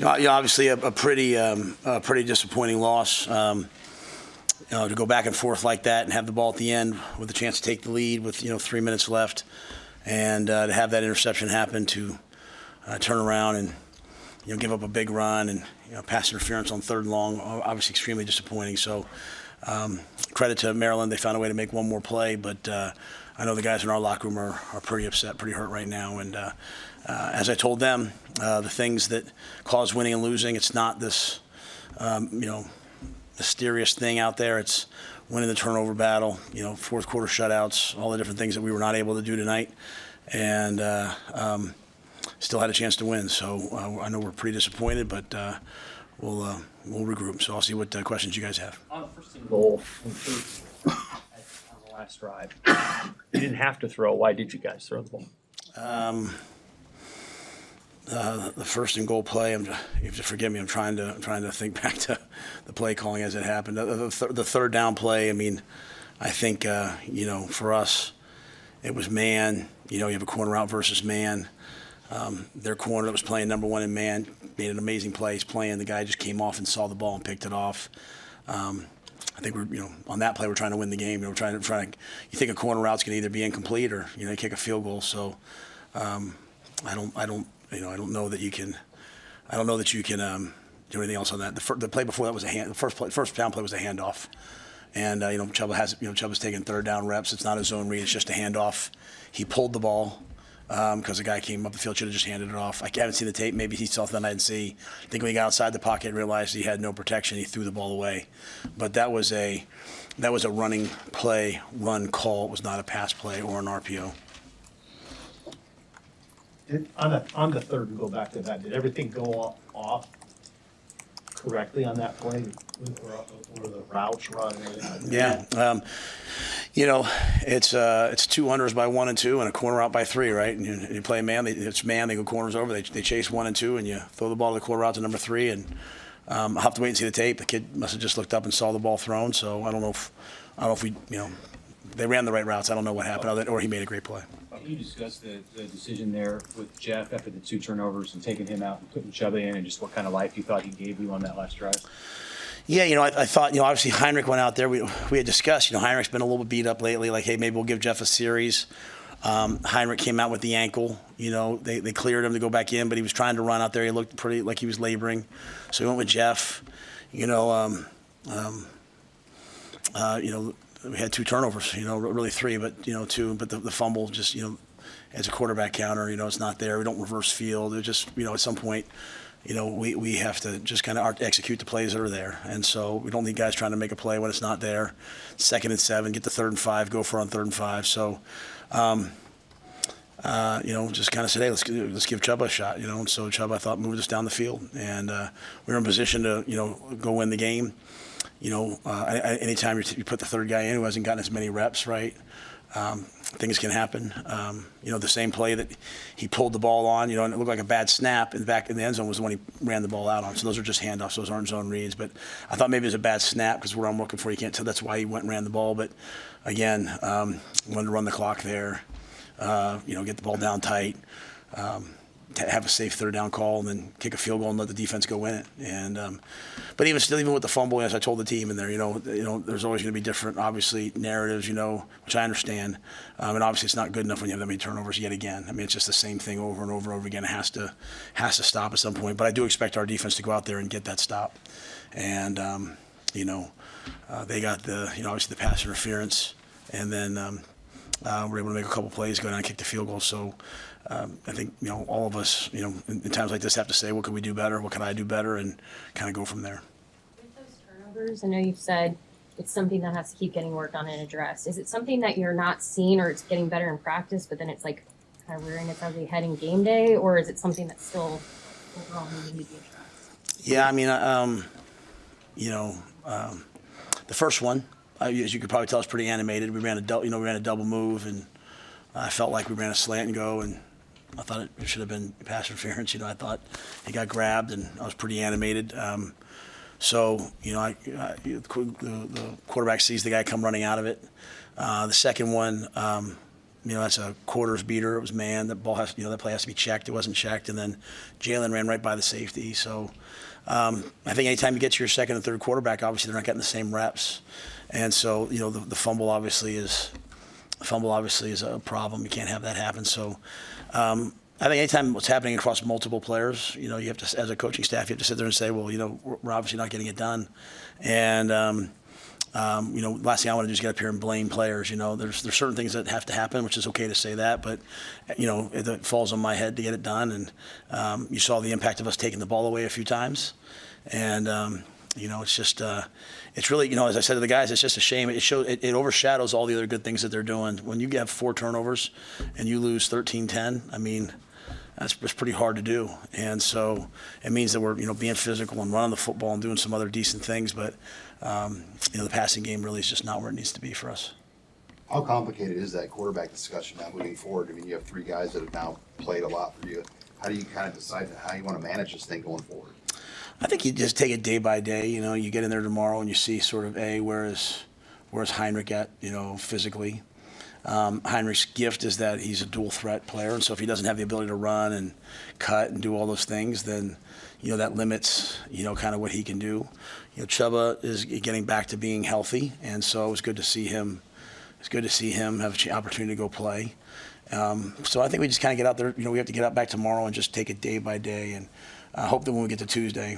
Obviously a pretty disappointing loss. To go back and forth like that and have the ball at the end with a chance to take the lead with 3 minutes left, and to have that interception happen, to turn around and give up a big run and pass interference on third and long, obviously extremely disappointing. So credit to Maryland, they found a way to make one more play, but I know the guys in our locker room are pretty upset, pretty hurt right now. And as I told them, the things that cause winning and losing, it's not this mysterious thing out there. It's winning the turnover battle, fourth quarter shutouts, all the different things that we were not able to do tonight, and still had a chance to win. So I know we're pretty disappointed, but we'll regroup. So I'll see what questions you guys have. On the first and goal, on the last drive, you didn't have to throw. Why did you guys throw the ball? The first and goal play, you have to forgive me. I'm trying to think back to the play calling as it happened. The third down play. I think for us, it was man. You have a corner out versus man. Their corner that was playing number one in man made an amazing play. He's playing. The guy just came off and saw the ball and picked it off. I think we're on that play we're trying to win the game. We're trying to. You think a corner route's going to either be incomplete or kick a field goal. So I don't know that you can. I don't know that you can do anything else on that. The play before that was the first down play was a handoff, and Chubba's taking third down reps. It's not a zone read. It's just a handoff. He pulled the ball because the guy came up the field, should have just handed it off. I haven't seen the tape. Maybe he saw something I didn't see. I think when he got outside the pocket, realized he had no protection. He threw the ball away. But that was a running play, run call. It was not a pass play or an RPO. On the third, and go back to that, did everything go off correctly on that play? Or the routes run? Yeah. It's two unders by 1 and 2 and a corner out by 3, right? And you play man, it's man, they go corners over, they chase 1 and 2, and you throw the ball to the corner out to number 3. And I'll have to wait and see the tape. The kid must have just looked up and saw the ball thrown, so I don't know if we, they ran the right routes. I don't know what happened, or he made a great play. Can you discuss the decision there with Jeff after the 2 turnovers and taking him out and putting Chubba in, and just what kind of life you thought he gave you on that last drive? Yeah, I thought, obviously Heinrich went out there. We had discussed, Heinrich's been a little bit beat up lately. Like, hey, maybe we'll give Jeff a series. Heinrich came out with the ankle. They cleared him to go back in, but he was trying to run out there. He looked pretty like he was laboring. So we went with Jeff. We had 2 turnovers, really 3, but, 2. But the fumble just, as a quarterback counter, it's not there. We don't reverse field. It just, at some point, we have to just kind of execute the plays that are there. And so we don't need guys trying to make a play when it's not there. 2nd and 7, get to 3rd and 5, go for on 3rd and 5. So, just kind of said, hey, let's give Chubba a shot, And so Chubba, I thought, moved us down the field. And we were in position to, go win the game. Anytime you put the third guy in who hasn't gotten as many reps, right, things can happen. The same play that he pulled the ball on, and it looked like a bad snap in the end zone was the one he ran the ball out on. So those are just handoffs. Those aren't zone reads. But I thought maybe it was a bad snap because where I'm looking for, you can't tell. That's why he went and ran the ball. But, again, wanted to run the clock there, get the ball down tight, have a safe third down call, and then kick a field goal and let the defense go win it. And but even with the fumble, as I told the team in there, there's always going to be different, obviously, narratives, which I understand. And obviously, it's not good enough when you have that many turnovers yet again. It's just the same thing over and over and over again. It has to stop at some point. But I do expect our defense to go out there and get that stop. And they got obviously the pass interference, and then we're able to make a couple plays, go down and kick the field goal. So. I think, all of us, in times like this have to say, what can we do better? What can I do better? And kind of go from there. With those turnovers, I know you've said it's something that has to keep getting worked on and addressed. Is it something that you're not seeing or it's getting better in practice, but then it's like kind of rearing its ugly head in game day? Or is it something that's still overall needing to be addressed? Yeah, the first one, as you could probably tell, is pretty animated. We ran a double move, and I felt like we ran a slant and go, and I thought it should have been pass interference. I thought he got grabbed, and I was pretty animated. The quarterback sees the guy come running out of it. The second one, that's a quarters beater. It was man. That ball has, that play has to be checked. It wasn't checked, and then Jalen ran right by the safety. So I think anytime you get to your second and third quarterback, obviously they're not getting the same reps, and so the fumble obviously is a problem. You can't have that happen. So I think anytime what's happening across multiple players, you have to, as a coaching staff, you have to sit there and say, well, we're obviously not getting it done, and last thing I want to do is get up here and blame players. There's certain things that have to happen, which is okay to say that, but it falls on my head to get it done. And you saw the impact of us taking the ball away a few times, and it's just it's really, as I said to the guys, it's just a shame. It overshadows all the other good things that they're doing. When you have 4 turnovers and you lose 13-10, I mean, that's pretty hard to do. And so it means that we're, being physical and running the football and doing some other decent things. But, the passing game really is just not where it needs to be for us. How complicated is that quarterback discussion now moving forward? I mean, you have 3 guys that have now played a lot for you. How do you kind of decide how you want to manage this thing going forward? I think you just take it day by day. You get in there tomorrow and you see sort of, where's Heinrich at, physically. Heinrich's gift is that he's a dual threat player, and so if he doesn't have the ability to run and cut and do all those things, then that limits kind of what he can do. Chubba is getting back to being healthy, and so it was good to see him. It's good to see him have an opportunity to go play. So I think we just kind of get out there. We have to get out back tomorrow and just take it day by day, and hope that when we get to Tuesday,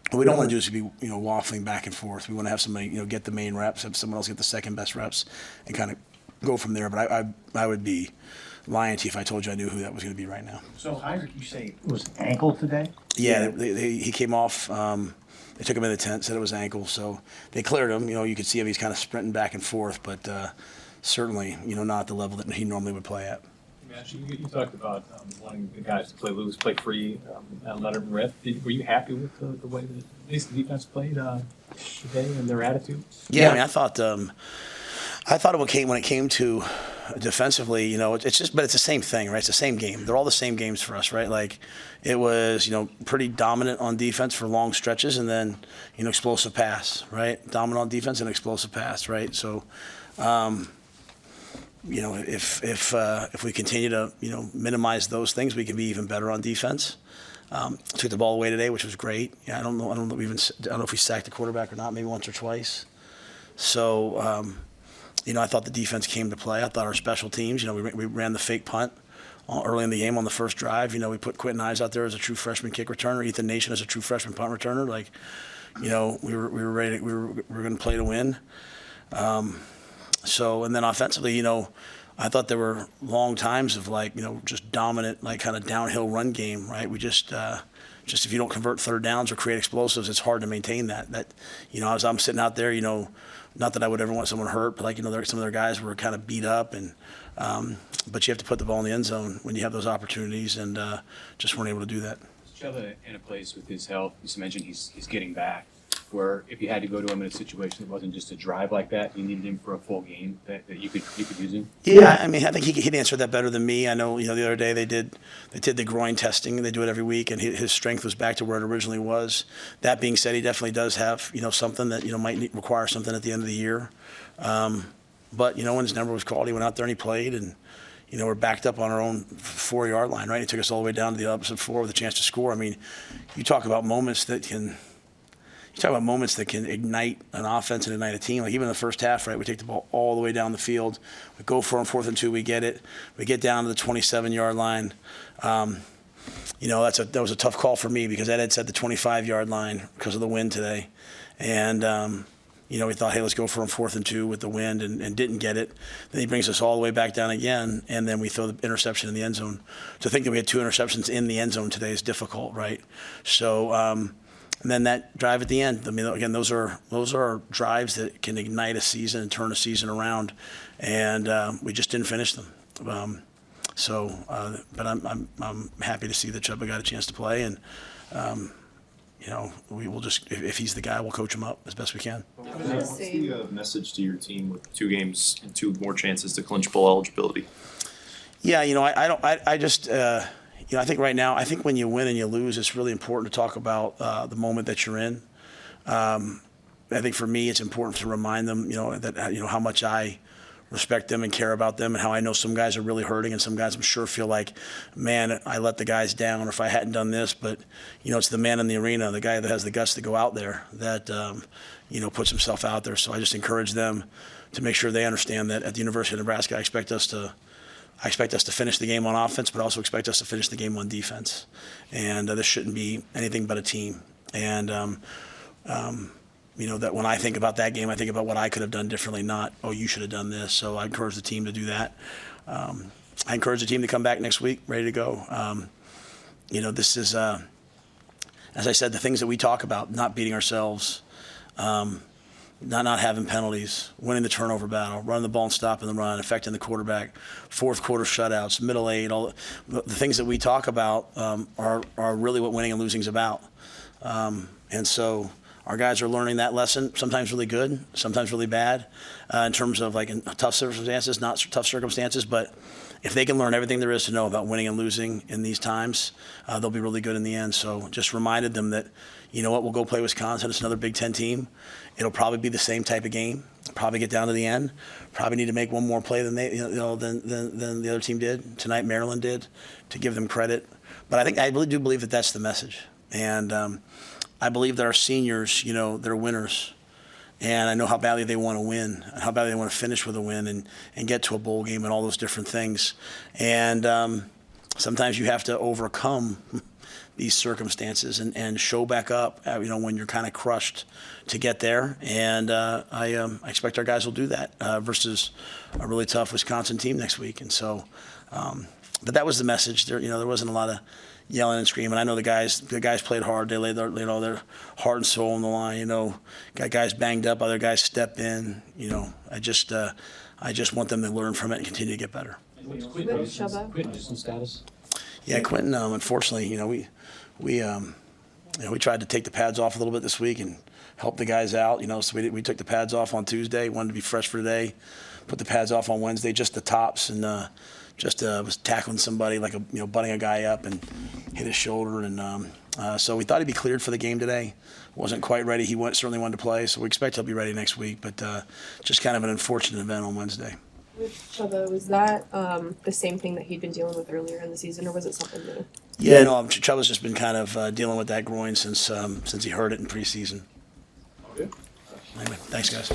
what we don't want to do is be waffling back and forth. We want to have somebody get the main reps, have someone else get the second best reps, and kind of go from there. But I would be lying to you if I told you I knew who that was going to be right now. So Heinrich, you say it was ankle today? Yeah, he came off. They took him in the tent, said it was ankle, so they cleared him. You could see him; he's kind of sprinting back and forth, but certainly, not at the level that he normally would play at. Matt, you talked about wanting the guys to play loose, play free, and let them rip. Were you happy with the way that at least the defense played today and their attitude? Yeah, I mean, I thought when it came to defensively, it's just, but it's the same thing, right? It's the same game. They're all the same games for us, right? Like it was, pretty dominant on defense for long stretches, and then, explosive pass, right? Dominant on defense and explosive pass, right? So, if we continue to minimize those things, we can be even better on defense. Took the ball away today, which was great. Yeah, I don't know if we sacked the quarterback or not, maybe once or twice. So I thought the defense came to play. I thought our special teams, we ran the fake punt early in the game on the first drive. We put Quentin Hines out there as a true freshman kick returner, Ethan Nation as a true freshman punt returner. Like, we were ready. We were going to play to win. So, and then offensively, I thought there were long times of just dominant, kind of downhill run game, right? We just if you don't convert third downs or create explosives, it's hard to maintain that. As I'm sitting out there, not that I would ever want someone hurt, but some of their guys were kind of beat up, and but you have to put the ball in the end zone when you have those opportunities, and just weren't able to do that. Is Chubba in a place with his health? You mentioned he's getting back, where if you had to go to him in a situation that wasn't just a drive like that, you needed him for a full game, that you could use him? Yeah, I mean, I think he'd answer that better than me. I know, the other day they did the groin testing. They do it every week, and his strength was back to where it originally was. That being said, he definitely does have, something that, might require something at the end of the year. But, when his number was called, he went out there and he played, and, we're backed up on our own 4-yard line, right? He took us all the way down to the opposite 4 with a chance to score. I mean, you talk about moments that can ignite an offense and ignite a team. Like even in the first half, right, we take the ball all the way down the field. We go for 4th and 2, we get it. We get down to the 27-yard line. That was a tough call for me because Ed had said the 25-yard line because of the wind today. And, we thought, hey, let's go for 4th and 2 with the wind and didn't get it. Then he brings us all the way back down again, and then we throw the interception in the end zone. To think that we had 2 interceptions in the end zone today is difficult, right? So, and then that drive at the end. I mean, again, those are drives that can ignite a season and turn a season around, and we just didn't finish them. But I'm happy to see that Chubba got a chance to play, and we will just, if he's the guy, we'll coach him up as best we can. What's the message to your team with 2 games and 2 more chances to clinch bowl eligibility? Yeah, I think right now, when you win and you lose, it's really important to talk about the moment that you're in. I think for me, it's important to remind them, that how much I respect them and care about them, and how I know some guys are really hurting, and some guys I'm sure feel like, man, I let the guys down, or if I hadn't done this. But it's the man in the arena, the guy that has the guts to go out there, that puts himself out there. So I just encourage them to make sure they understand that at the University of Nebraska, I expect us to finish the game on offense, but also expect us to finish the game on defense. And this shouldn't be anything but a team. And that when I think about that game, I think about what I could have done differently, not, oh, you should have done this. So I encourage the team to do that. I encourage the team to come back next week ready to go. This is, as I said, the things that we talk about, not beating ourselves, not having penalties, winning the turnover battle, running the ball and stopping the run, affecting the quarterback, fourth quarter shutouts, middle eight, all the things that we talk about are really what winning and losing is about. And so our guys are learning that lesson, sometimes really good, sometimes really bad, in terms of like in tough circumstances, not tough circumstances. But if they can learn everything there is to know about winning and losing in these times, they'll be really good in the end. So just reminded them that, we'll go play Wisconsin. It's another Big Ten team. It'll probably be the same type of game. Probably get down to the end. Probably need to make one more play than than the other team did tonight. Maryland did, to give them credit. But I really do believe that that's the message. And I believe that our seniors, they're winners. And I know how badly they want to win, and how badly they want to finish with a win and get to a bowl game and all those different things. And sometimes you have to overcome these circumstances and show back up, when you're kind of crushed to get there. And I expect our guys will do that versus a really tough Wisconsin team next week. And so, but that was the message. There wasn't a lot of yelling and screaming. I know the guys played hard. They laid their heart and soul on the line. Got guys banged up, other guys step in. I just want them to learn from it and continue to get better. Quentin's status? Yeah, Quentin. Unfortunately, we tried to take the pads off a little bit this week and help the guys out. So we took the pads off on Tuesday. Wanted to be fresh for today. Put the pads off on Wednesday, just the tops, and was tackling somebody, like butting a guy up and hit his shoulder. And so we thought he'd be cleared for the game today. Wasn't quite ready. He certainly wanted to play, so we expect he'll be ready next week. But just kind of an unfortunate event on Wednesday. With Chubba, was that the same thing that he'd been dealing with earlier in the season, or was it something new? Yeah, no, Chubba's just been kind of dealing with that groin since he hurt it in preseason. Okay. Anyway, thanks, guys.